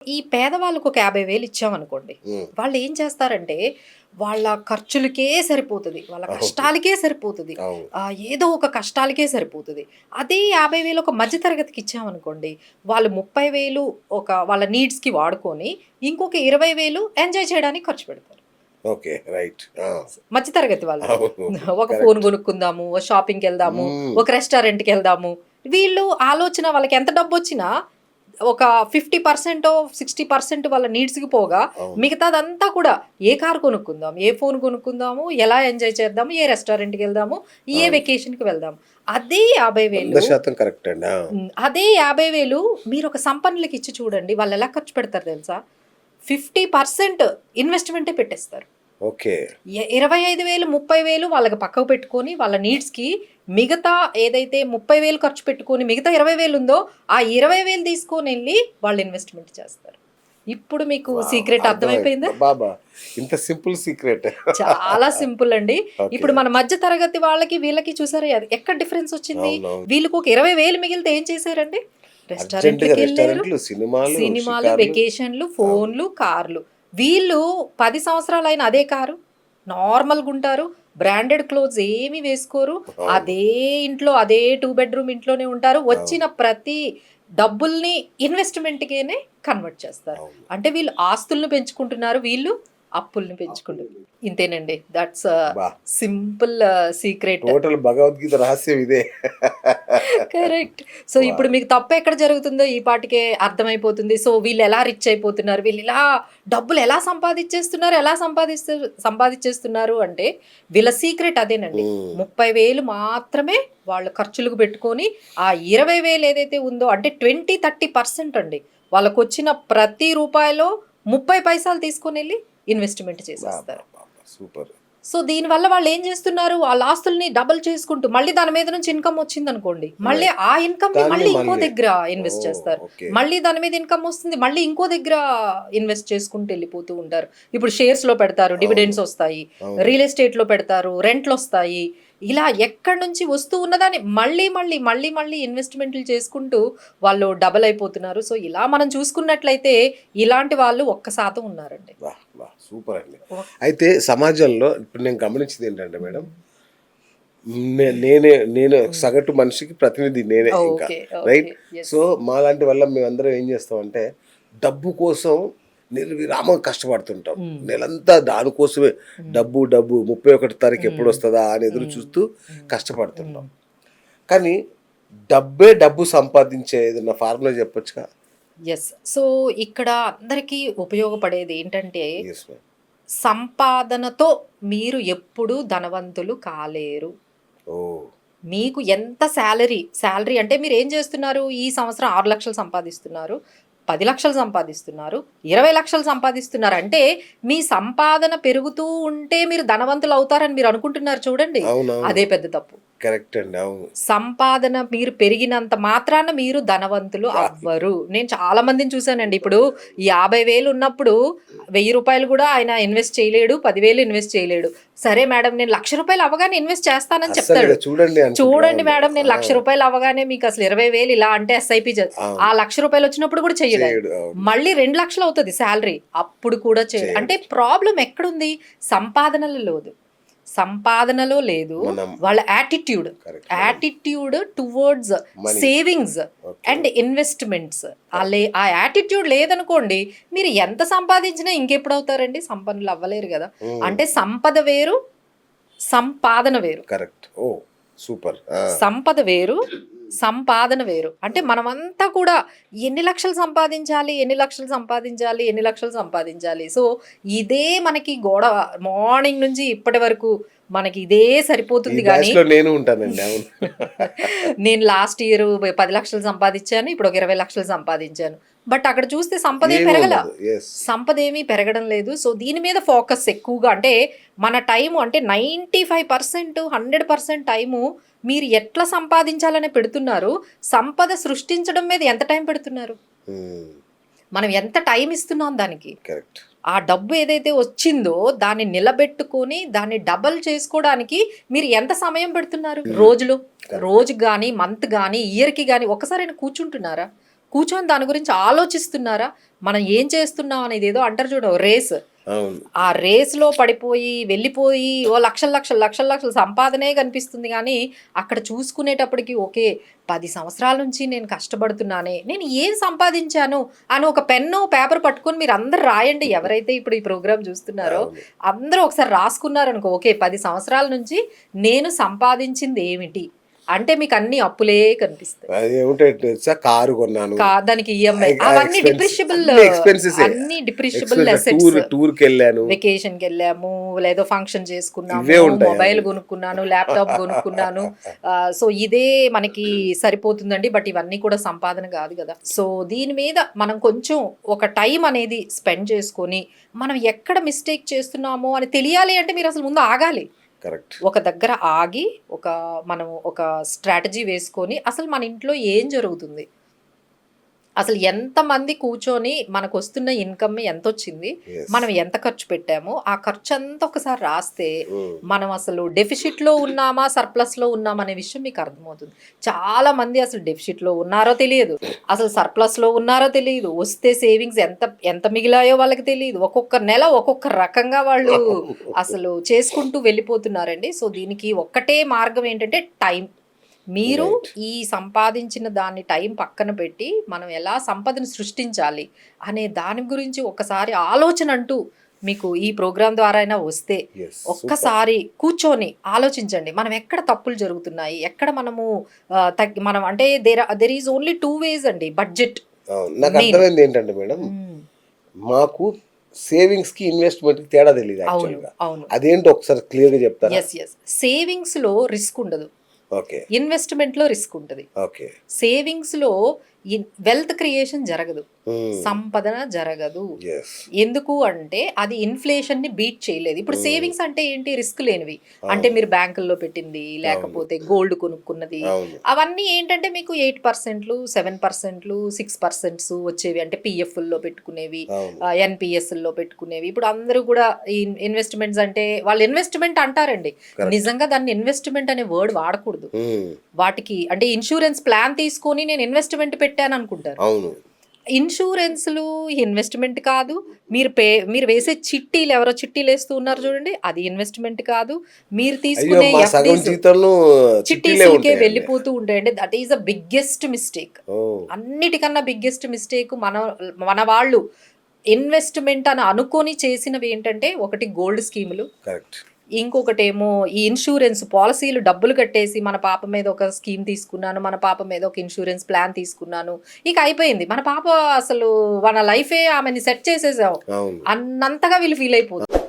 ఈ పేదవాళ్ళకి ఒక 50,000 ఇచ్చామనుకోండి. హ్మ్. వాళ్ళు ఏం చేస్తారంటే, వాళ్ళ ఖర్చులకే సరిపోతది. వాళ్ళ అవును. కష్టాలకే సరిపోతది. అవును. ఏదో ఒక కష్టాలకే సరిపోతది. అదే 50,000 ఒక మధ్య తరగతికి ఇచ్చామనుకోండి, వాళ్ళు 30,000 వాళ్ళ నీడ్స్‌కి వాడుకొని, ఇంకొక 20,000 ఎంజాయ్ చేయడానికి ఖర్చు పెడతారు. ఓకే. రైట్. ఆ! మధ్య తరగతి వాళ్ళు. అవును. ఒక ఫోన్ కరెక్ట్. కొనుక్కుందాము, ఓ షాపింగ్‌కెళ్దాము, హ్మ్. ఒక రెస్టారెంట్‌కెళ్దాము. వీళ్ళు ఆలోచన వాళ్ళకి ఎంత డబ్బొచ్చినా ఒక 50% 60% వాళ్ళ నీడ్స్‌కి పోగా అవును. మిగతాదంతా కూడా ఏ కార్ కొనుక్కుందాం, ఏ ఫోన్ కొనుక్కుందాము, ఎలా ఎంజాయ్ చేద్దాము, ఏ రెస్టారెంట్‌కెళ్దాము, ఏ అవును. వెకేషన్‌కి వెళ్దాం. అదే 50,000 100% కరెక్ట్ అండి. ఆ! అదే 50,000 మీరొక సంపన్నులకిచ్చి చూడండి. వాళ్ళెలా ఖర్చు పెడతారో తెలుసా? 50% ఇన్వెస్ట్‌మెంటే పెట్టేస్తారు. ఓకే. 25,000, 30,000 వాళ్ళకి పక్కకు పెట్టుకొని వాళ్ళ నీడ్స్‌కి మిగతా ఏదైతే 30,000 ఖర్చు పెట్టుకొని మిగతా 20,000 ఉందో ఆ 20,000 తీసుకొనెళ్ళి వాళ్ళు ఇన్వెస్ట్‌మెంట్ చేస్తారు. ఇప్పుడు మీకు వావ్! సీక్రెట్ అర్థమైంది. అర్థమైపోయిందా? అబ్బబ్బా! ఇంత సింపుల్ సీక్రెట్. చాలా సింపుల్ అండి. ఓకే. ఇప్పుడు మన మధ్య తరగతి వాళ్ళకి, వీళ్ళకి చూసారా ఎక్కడ డిఫరెన్స్ వచ్చింది? అవునవును. వీళ్ళకొక 20,000 మిగిలితే ఏం చేశారండి? అర్జెంట్‌గా రెస్టారెంట్‌లకెళ్లారు, రెస్టారెంట్‌లు, సినిమాలు, సినిమాలు, షికార్లు. వెకేషన్‌లు, అవును. ఫోన్‌లు, కార్లు. వీళ్ళు 10 సంవత్సరాలైన అదే కారు. నార్మల్‌గుంటారు. బ్రాండెడ్ క్లోత్స్ ఏమి వేసుకోరు. అవును. అదే ఇంట్లో అదే 2 బెడ్‌రూమ్ ఇంట్లోనే ఉంటారు. అవును. వచ్చిన ప్రతి డబ్బుల్ని ఇన్వెస్ట్‌మెంట్‌కేనే కన్వర్ట్ చేస్తారు. అవును. అంటే వీళ్ళు ఆస్తులను పెంచుకుంటున్నారు. వీళ్ళు అప్పుల్ని పెంచుకుంటున్నారు. ఇంతేనండి. దట్స్ అబ్బా! Simple secret. టోటల్ భగవద్గీత రహస్యం ఇదే. కరెక్ట్. సో, ఇప్పుడు వావ్! మీకు తప్పెక్కడ జరుగుతుందో ఈ పాటికే అర్థమైపోతుంది. సో, వీళ్ళెలా రిచ్ అయిపోతున్నారు, వీళ్ళిలా డబ్బులెలా సంపాదిచ్చేస్తున్నారు, సంపాదిచ్చేస్తున్నారు అంటే, వీళ్ళ సీక్రెట్ అదేనండి. హ్మ్. 30,000 మాత్రమే వాళ్ళు ఖర్చులకు పెట్టుకొని, ఆ 20,000 ఏదైతే ఉందో అంటే 20, 30% అండి. వాళ్ళకొచ్చిన ప్రతి రూపాయిలో 30 పైసలు తీసుకొనెళ్ళి ఇన్వెస్ట్‌మెంట్ చేసేస్తారు. అబ్బబ్బబ్బా! సూపర్. సో, దీనివల్ల వాళ్ళేం జేస్తున్నారు, వాళ్ళ ఆస్తుల్ని డబుల్ చేసుకుంటూ, మళ్ళీ దాని మీద నుంచి ఇన్‌కమ్ ఒచ్చిందనుకోండి, మళ్ళీ రైట్. ఆ ఇన్‌కమ్‌ని దాన్ని మళ్ళీ ఇంకో మళ్ళీ దగ్గర ఇన్వెస్ట్ ఓహ్! చేస్తారు. ఓకే. మళ్ళీ దాని మీద ఇన్‌కమ్ ఒస్తుంది, మళ్ళీ ఇంకో దగ్గర ఇన్వెస్ట్ చేసుకుంటూ ఎళ్ళిపోతూ ఉంటారు. ఇప్పుడు షేర్స్‌లో పెడతారు, అవును. డివిడెండ్స్ ఒస్తాయి. అవును. రియల్ ఎస్టేట్‌లో పెడతారు, రెంట్‌లొస్తాయి. ఇలా ఎక్కడి నుంచి వస్తూ ఉన్నదాన్ని మళ్ళీ ఇన్వెస్ట్‌మెంట్‌లు చేసుకుంటూ వాళ్ళు డబల్ అయిపోతున్నారు. సో, ఇలా మనం చూసుకున్నట్లయితే ఇలాంటి వాళ్ళు ఒక్క శాతం ఉన్నారండి. వాహ్! వాహ్! సూపరండి. ఓహ్! అయితే సమాజంలో ఇప్పుడు నేను గమనించిందేంటంటే మేడం, హ్మ్. నేను హ్మ్. సగటు మనిషికి ప్రతినిధి నేనే ఇంకా. Okay. Okay. Right? Yes. So, మాలాంటి వాళ్ళం మేమందరం ఏం చేస్తామంటే, డబ్బు కోసం నిర్విరామంగా కష్టపడుతుంటాం. హ్మ్. నెలంతా దానికోసమే హ్మ్. డబ్బు, డబ్బు 31 తారీఖు హ్మ్. ఎప్పుడొస్తదా అని ఎదురు హ్మ్. చూస్తూ హ్మ్. హ్మ్. కష్టపడుతుంటాం. కానీ డబ్బే డబ్బు సంపాదించే ఏదన్నా ఫార్ములా చెప్పొచ్చుగా? యెస్. సో, ఇక్కడ అందరికీ ఉపయోగపడేదేంటంటే, యెస్ మ్యామ్. సంపాదనతో మీరు ఎప్పుడూ ధనవంతులు కాలేరు. ఓహ్! మీకు ఎంత సాలరీ అంటే మీరేం జేస్తున్నారు? ఈ సంవత్సరం 6,00,000 సంపాదిస్తున్నారు. 10,00,000 సంపాదిస్తున్నారు. 20,00,000 సంపాదిస్తున్నారు. అంటే మీ సంపాదన పెరుగుతూ ఉంటే మీరు ధనవంతులవుతారని మీరనుకుంటున్నారు చూడండి. అవునవును. అదే పెద్ద తప్పు. కరెక్ట్ అండి. అవును. సంపాదన మీరు పెరిగినంత మాత్రాన మీరు ధనవంతులు యాహ్! అవ్వరు. నేను చాలా మందిని చూసానండి. ఇప్పుడు ఈ 50,000 ఉన్నప్పుడు రూ. 1000 గూడా ఆయన ఇన్వెస్ట్ చేయలేడు. 10,000 ఇన్వెస్ట్ చేయలేడు. సరే మేడం నేను రూ. 1,00,000 అవ్వగానే ఇన్వెస్ట్ చేస్తానని అస్సలిగ చెప్తాడు. చూడండి అనుకుంటారు. చూడండి అవును. మేడం నేను ఆ! రూ. 1,00,000 అవ్వగానే మీకసలు 20,000 ఇలా అంటే ఎస్ఐపి ఆ అవును. రూ. 1,00,000 వచ్చినప్పుడు కూడా చెయ్యడాయన. చేయడు. అవును. మళ్ళీ 2,00,000 అవుతది సాలరీ. అప్పుడు కూడా చేయడు. చేయడు. అంటే ప్రాబ్లమ్ ఎక్కడుంది? సంపాదనలో లోదు. సంపాదనలో లేదు. మనం వాళ్ళ యాటిట్యూడ్. కరెక్ట్. మనం attitude towards money. Savings okay. And investments. Correct. ఆ యాటిట్యూడ్ లేదనుకోండి, మీరు ఎంత సంపాదించినా ఇంకెప్పుడవుతారండి? సంపన్నులు అవ్వలేరు గదా! హ్మ్. అంటే సంపద వేరు, సంపాదన వేరు. కరెక్ట్. ఓహ్! సూపర్. ఆ! సంపద వేరు, సంపాదన వేరు. అంటే మనమంతా కూడా ఎన్ని లక్షలు సంపాదించాలి, ఎన్ని లక్షలు సంపాదించాలి, ఎన్ని లక్షలు సంపాదించాలి. సో, ఇదే మనకి గొడవ. మార్నింగ్ నుంచి ఇప్పటి వరకు మనకి ఇదే ఈ సరిపోతుంది గానీ బ్యాచ్‌లో నేను ఉంటానండి. అవును. నేను లాస్ట్ ఇయర్ 10,00,000 సంపాదించాను. ఇప్పుడు ఒక 20,00,000 సంపాదించాను. బట్ అక్కడ చూస్తే సంపదేం ఏమి పెరగల. ఉండదు. యెస్. సంపదేమీ పెరగడం లేదు. సో, దీని మీద ఫోకస్ ఎక్కువగా అంటే మన టైము అంటే 95% 100% టైము మీరు ఎట్లా సంపాదించాలనే పెడుతున్నారు. సంపద సృష్టించడం మీద ఎంత టైం పెడుతున్నారు? హ్మ్. మనం ఎంత టైం ఇస్తున్నాం దానికి? కరెక్ట్. ఆ డబ్బు ఏదైతే వచ్చిందో దాన్ని నిలబెట్టుకొని, దాన్ని డబల్ చేసుకోడానికి మీరు ఎంత సమయం పెడుతున్నారు? హ్మ్. రోజులో? కరెక్ట్. రోజుకి గాని, మంత్ గాని, ఇయర్‌కి గాని ఒక్కసారైనా కూర్చుంటున్నారా? కూర్చొని దాని గురించి ఆలోచిస్తున్నారా? మనం ఏం చేస్తున్నాం అనేది ఏదో అంటారు చూడు రేస్. అవును. ఆ రేస్‌లో పడిపోయి, వెళ్ళిపోయి ఓ లక్షలు సంపాదనే కనిపిస్తుంది గానీ, అక్కడ చూసుకునేటప్పటికి ఓకే. 10 సంవత్సరాల నుంచి నేను కష్టపడుతున్నానే, నేను ఏం సంపాదించాను అని ఒక పెన్ను, పేపర్ పట్టుకొని మీరందరూ రాయండి. ఎవరైతే ఇప్పుడు ఈ ప్రోగ్రామ్ చూస్తున్నారో, అవును. అందరూ ఒకసారి రాసుకున్నారనుకో, ఓకే 10 సంవత్సరాల నుంచి నేను సంపాదించింది ఏమిటి? అంటే మీకు అన్ని అప్పులే కనిపిస్తాయి. అది ఏమిటో తెలుసా? కారు కొన్నాను. దానికి ఈఎంఐ ఆ అవన్నీ ఎక్స్‌పెన్స్ డిప్రిషియబుల్, అన్ని ఎక్స్‌పెన్సెసే. అన్ని డిప్రిషియబుల్ ఎక్స్‌పెన్స్ అసెట్స్. టూర్‌కెళ్ళాను. వెకేషన్‌కి వెళ్ళాము, లేదో ఫంక్షన్ చేసుకున్నాము, ఇవే ఉంటాయి మొబైల్ అవన్నీ. కొనుక్కున్నాను, ల్యాప్‌టాప్ కొనుక్కున్నాను. సో, ఇదే మనకి సరిపోతుందండి. బట్ ఇవన్నీ కూడా సంపాదన కాదు కదా! సో, దీని మీద మనం కొంచెం ఒక టైం అనేది స్పెండ్ చేసుకొని, మనం ఎక్కడ మిస్టేక్ చేస్తున్నామో అని తెలియాలి అంటే మీరు అసలు ముందు ఆగాలి. కరెక్ట్. ఒక దగ్గర ఆగి, మనం ఒక స్ట్రాటజీ వేసుకొని, అసలు మన ఇంట్లో ఏం జరుగుతుంది? అసలు ఎంతమంది కూర్చొని మనకొస్తున్న ఇన్‌కమ్ ఎంతొచ్చింది? యెస్. మనం ఎంత ఖర్చు పెట్టాము? ఆ ఖర్చంతా ఒకసారి రాస్తే, హ్మ్. మనం అసలు డెఫిసిట్‌లో ఉన్నామా? సర్ప్లస్‌లో ఉన్నామా? అనే విషయం మీకు అర్థమవుతుంది. చాలామంది అసలు డెఫిసిట్‌లో ఉన్నారో తెలియదు. అసలు సర్ప్లస్‌లో ఉన్నారో తెలీదు. వస్తే సేవింగ్స్ ఎంత ఎంత మిగిలాయో వాళ్ళకి తెలీదు. ఒక్కొక్క నెల ఒక్కొక్క రకంగా వాళ్ళు అసలు చేసుకుంటూ వెళ్ళిపోతున్నారండి. సో, దీనికి ఒక్కటే మార్గం ఏంటంటే టైం. మీరు రైట్. ఈ సంపాదించిన దాన్ని టైం పక్కన పెట్టి, మనం ఎలా సంపదను సృష్టించాలి అనే దాని గురించి ఒక్కసారి ఆలోచన అంటూ మీకు ఈ ప్రోగ్రామ్ ద్వారా అయినా వస్తే, యెస్. సూపర్. ఒక్కసారి కూర్చొని ఆలోచించండి. మనం ఎక్కడ తప్పులు జరుగుతున్నాయి? ఎక్కడ మనము మనం అంటే దేర్ ఈజ్ ఓన్లీ 2 వేస్ అండి. బడ్జెట్ అవును. నాకు మెయిన్. అర్థమైంది ఏంటంటే మేడం, మాకు సేవింగ్స్‌కి, ఇన్వెస్ట్‌మెంట్‌కి తేడా తెలీదు అవును. యాక్చువల్‌గా. అవును. అదేంటో ఒకసారి క్లియర్‌గా చెప్తారా? యెస్. సేవింగ్స్‌లో రిస్క్ ఉండదు. ఓకే. ఇన్వెస్ట్‌మెంట్‌లో రిస్క్ ఉంటది. ఓకే. సేవింగ్స్‌లో వెల్త్ క్రియేషన్ జరగదు. హ్మ్. సంపదన జరగదు. యెస్. ఎందుకు అంటే అది ఇన్‌ఫ్లేషన్‌ని బీట్ చేయలేదు. ఇప్పుడు హ్మ్. సేవింగ్స్ అంటే ఏంటి? రిస్క్ లేనివి. అంటే అవును. మీరు బ్యాంకుల్లో పెట్టింది, అవును. లేకపోతే గోల్డ్ కొనుక్కున్నది. అవును. అవన్నీ ఏంటంటే మీకు 8%, 7%, 6% వచ్చేవి. అంటే పీఎఫ్‌ల్లో పెట్టుకునేవి, అవును. ఎన్‌పీఎస్‌ల్లో పెట్టుకునేవి. ఇప్పుడు అందరూ కూడా ఈ ఇన్వెస్ట్‌మెంట్స్ అంటే వాళ్ళు ఇన్వెస్ట్‌మెంట్ అంటారండి. కరెక్ట్. నిజంగా దాన్ని ఇన్వెస్ట్‌మెంట్ అనే వర్డ్ వాడకూడదు. హ్మ్. వాటికి అంటే ఇన్సూరెన్స్ ప్లాన్ తీసుకొని నేను ఇన్వెస్ట్‌మెంట్ పెట్టాననుకుంటారు. అవును. ఇన్సూరెన్స్‌లు ఇన్వెస్ట్‌మెంట్ కాదు. మీరు వేసే చిట్టీలు ఎవరో చిట్టీలేస్తూ ఉన్నారు చూడండి. అది ఇన్వెస్ట్‌మెంట్ కాదు. మీరు అయ్యో! తీసుకునే మా సగం ఎఫ్‌డీస్ జీతంలో చిట్టీలే చిట్టీస్‌లకే ఉంటాయండి. వెళ్ళిపోతూ ఉంటాయండి. That is the biggest mistake. Oh! అన్నిటికన్నా బిగ్గెస్ట్ మిస్టేక్ మన వాళ్ళు ఇన్వెస్ట్‌మెంట్ అని అనుకోని చేసినవేంటంటే ఒకటి గోల్డ్ స్కీములు. కరెక్ట్. ఇంకొకటేమో ఈ ఇన్సూరెన్స్ పాలిసీలు డబ్బులు కట్టేసి మన పాప మీద ఒక స్కీమ్ తీసుకున్నాను. మన పాప మీద ఒక ఇన్సూరెన్స్ ప్లాన్ తీసుకున్నాను. ఇక అయిపోయింది. మన పాప అసలు మన లైఫే ఆమెని సెట్ చేసేసాం అవును. అన్నంతగా వీళ్ళు ఫీల్ అయిపోతారు.